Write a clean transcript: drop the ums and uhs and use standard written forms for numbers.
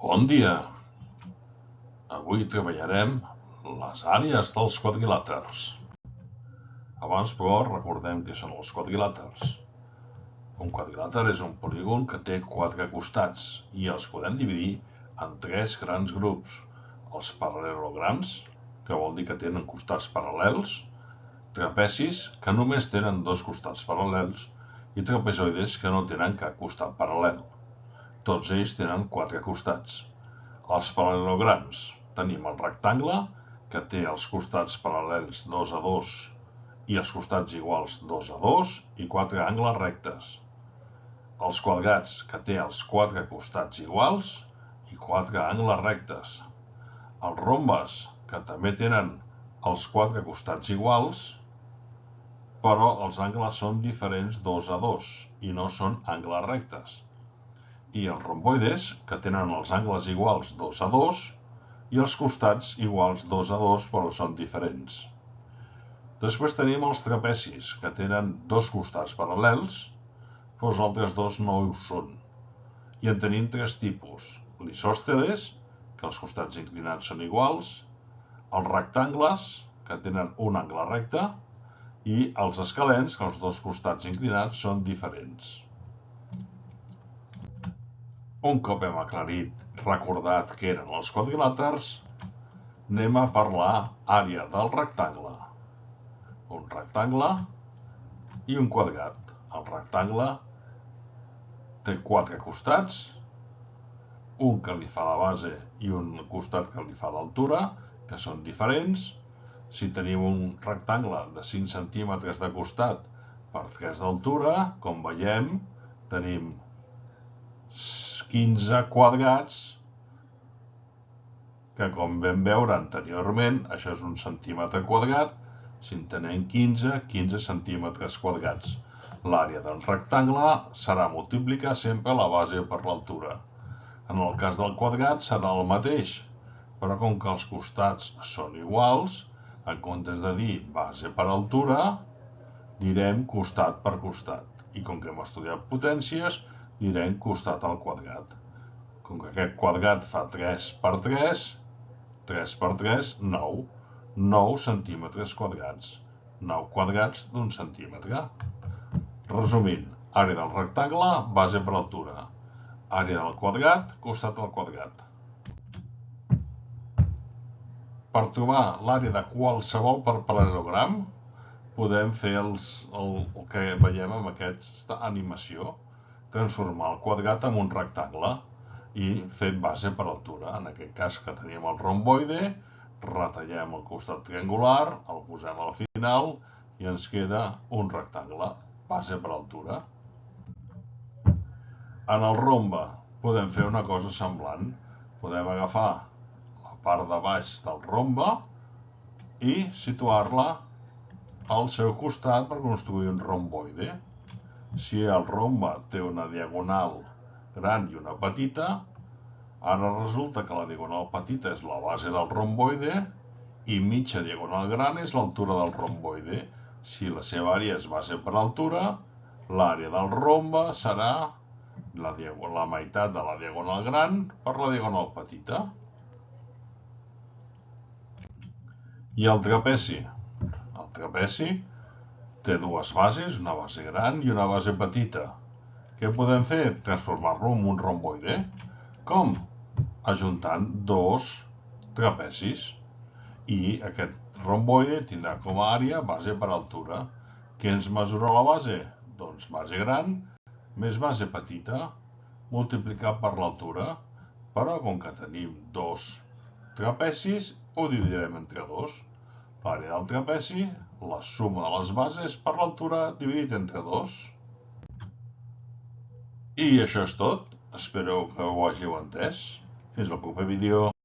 Bon dia! Avui treballarem les àrees dels quadrilàters. Abans, però, recordem què són els quadrilàters. Un quadrilàter és un polígon que té 4 costats i els podem dividir en 3 grans grups. Els paral·lelograms, que vol dir que tenen costats paral·lels, trapezis, que només tenen 2 costats paral·lels, i trapezoides, que no tenen cap costat paral·lel. Tots ells tenen 4 costats. Els paral·lelograms tenim el rectangle, que té els costats paral·lels 2 a 2 i els costats iguals 2 a 2 i 4 angles rectes. Els quadrats, que té els 4 costats iguals i 4 angles rectes. Els rombes, que també tenen els 4 costats iguals, però els angles són diferents 2 a 2 i no són angles rectes. I els romboides, que tenen els angles iguals 2 a 2 i els costats iguals 2 a 2, però són diferents. Després tenim els trapezis, que tenen 2 costats paral·lels, però els altres 2 no ho són. I en tenim 3 tipus: l'isòsceles, que els costats inclinats són iguals, els rectangles, que tenen un angle recte, i els escalens, que els 2 costats inclinats són diferents. Un cop hem recordat què eren els quadrilàters, anem a parlar àrea del rectangle. Un rectangle i un quadrat. El rectangle té 4 costats, un que li fa la base i un costat que li fa l'altura, que són diferents. Si tenim un rectangle de 5 centímetres de costat per 3 d'altura, com veiem, tenim 15 quadrats, que com vam veure anteriorment, això és un centímetre quadrat. Si en tenim 15 centímetres quadrats. L'àrea del rectangle serà multiplicar sempre la base per l'altura. En el cas del quadrat serà el mateix, però com que els costats són iguals, en comptes de dir base per altura, direm costat per costat. I com que hem estudiat potències, direm costat al quadrat. Com que aquest quadrat fa 3 per 3, 3 per 3, 9. 9 centímetres quadrats. 9 quadrats d'un centímetre. Resumint, àrea del rectangle, base per altura. Àrea del quadrat, costat al quadrat. Per trobar l'àrea de qualsevol paral·lelogram, podem fer el que veiem amb aquesta animació, transformar el quadrat en un rectangle i fer base per altura. En aquest cas, que tenim el romboide, retallem el costat triangular, el posem al final i ens queda un rectangle, base per altura. En el rombe podem fer una cosa semblant. Podem agafar la part de baix del rombe i situar-la al seu costat per construir un romboide. Si el rombe té una diagonal gran i una petita, ara resulta que la diagonal petita és la base del romboide i mitja diagonal gran és l'altura del romboide. Si la seva àrea és base per altura, l'àrea del rombe serà la meitat de la diagonal gran per la diagonal petita. I el trapezi? El trapezi té 2 bases, una base gran i una base petita. Què podem fer? Transformar-lo en un romboide. Com? Ajuntant 2 trapezis. I aquest romboide tindrà com a àrea base per altura. Què ens mesura la base? Doncs base gran més base petita multiplicat per l'altura. Però com que tenim 2 trapezis, ho dividirem entre 2. L'àrea del trapezi, la suma de les bases per l'altura dividit entre 2. I això és tot. Espero que ho hàgiu entès. Fins al proper vídeo.